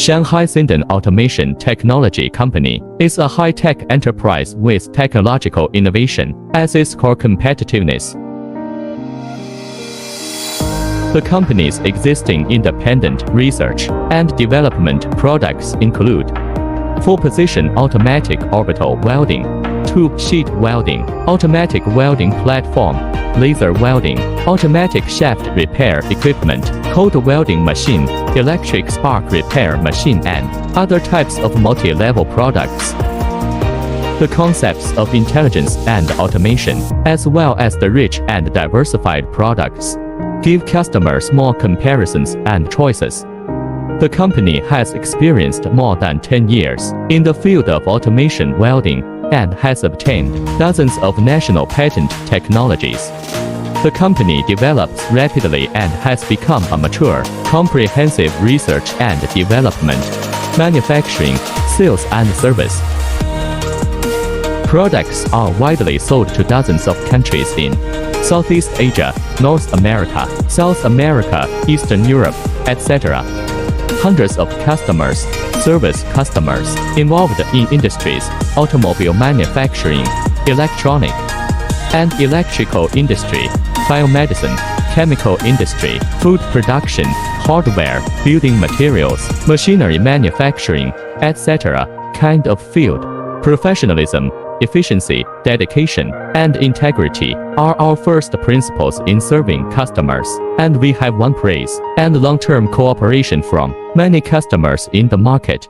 Shanghai Xindun Automation Technology Company is a high-tech enterprise with technological innovation as its core competitiveness. The company's existing independent research and development products include full-position automatic orbital welding, tube sheet welding, automatic welding platform, laser welding, automatic shaft repair equipment, cold welding machine, electric spark repair machine, and other types of multi-level products. The concepts of intelligence and automation, as well as the rich and diversified products, give customers more comparisons and choices. The company has experienced more than 10 years in the field of automation welding and has obtained dozens of national patent technologies. The company develops rapidly and has become a mature, comprehensive research and development, manufacturing, sales and service. Products are widely sold to dozens of countries in Southeast Asia, North America, South America, Eastern Europe, etc. Hundreds of customers, service customers, involved in industries, automobile manufacturing, electronic and electrical industry, biomedicine, chemical industry, food production, hardware, building materials, machinery manufacturing, etc. kind of field. Professionalism, efficiency, dedication, and integrity are our first principles in serving customers, and we have won praise and long-term cooperation from many customers in the market.